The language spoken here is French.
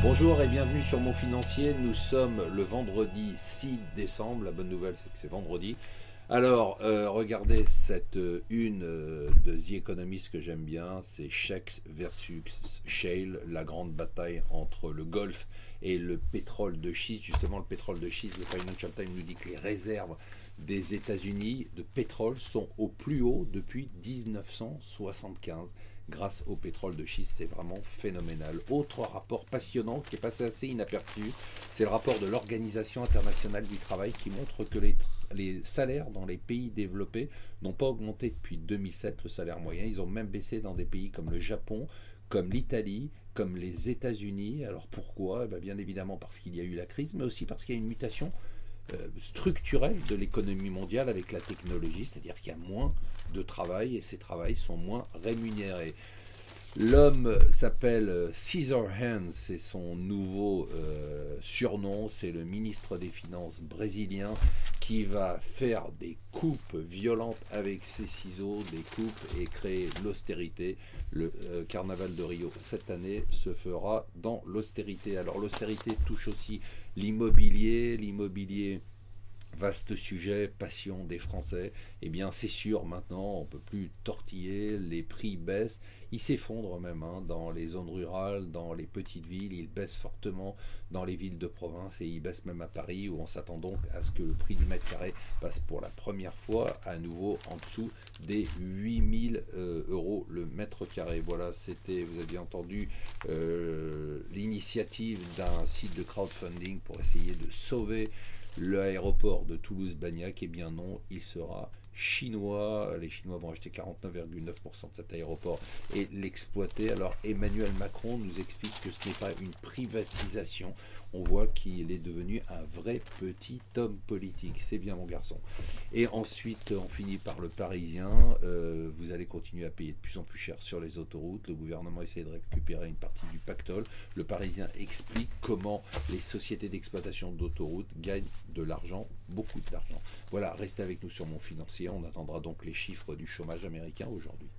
Bonjour et bienvenue sur Mon Financier. Nous sommes le vendredi 6 décembre. La bonne nouvelle, c'est que c'est vendredi. Alors, regardez cette une de The Economist que j'aime bien. C'est Shale versus Shale, la grande bataille entre le Golfe et le pétrole de schiste. Justement, le pétrole de schiste, le Financial Times nous dit que les réserves des États-Unis de pétrole sont au plus haut depuis 1975. Grâce au pétrole de schiste, c'est vraiment phénoménal. Autre rapport passionnant qui est passé assez inaperçu, c'est le rapport de l'Organisation internationale du travail qui montre que les salaires dans les pays développés n'ont pas augmenté depuis 2007, le salaire moyen. Ils ont même baissé dans des pays comme le Japon, comme l'Italie, comme les États-Unis. Alors pourquoi? Bien évidemment parce qu'il y a eu la crise, mais aussi parce qu'il y a une mutation structurelle de l'économie mondiale avec la technologie, c'est-à-dire qu'il y a moins de travail et ces travails sont moins rémunérés. L'homme s'appelle Scissorhands, c'est son nouveau surnom, c'est le ministre des Finances brésilien qui va faire des coupes violentes avec ses ciseaux, des coupes et créer l'austérité. Le carnaval de Rio cette année se fera dans l'austérité. Alors l'austérité touche aussi l'immobilier. Vaste sujet, passion des Français. Eh bien, c'est sûr, maintenant, on ne peut plus tortiller, les prix baissent. Ils s'effondrent même dans les zones rurales, dans les petites villes. Ils baissent fortement dans les villes de province et ils baissent même à Paris, où on s'attend donc à ce que le prix du mètre carré passe pour la première fois à nouveau en dessous des 8000 euros le mètre carré. Voilà, c'était, vous avez entendu, l'initiative d'un site de crowdfunding pour essayer de sauver l'aéroport de Toulouse-Blagnac. Eh bien non, il sera chinois. Les Chinois vont acheter 49,9% de cet aéroport et l'exploiter. Alors Emmanuel Macron nous explique que ce n'est pas une privatisation. On voit qu'il est devenu un vrai petit homme politique. C'est bien mon garçon. Et ensuite, on finit par le Parisien. Vous allez continuer à payer de plus en plus cher sur les autoroutes. Le gouvernement essaie de récupérer une partie du pactole. Le Parisien explique comment les sociétés d'exploitation d'autoroutes gagnent de l'argent, beaucoup d'argent. Voilà, restez avec nous sur Mon Financier. On attendra donc les chiffres du chômage américain aujourd'hui.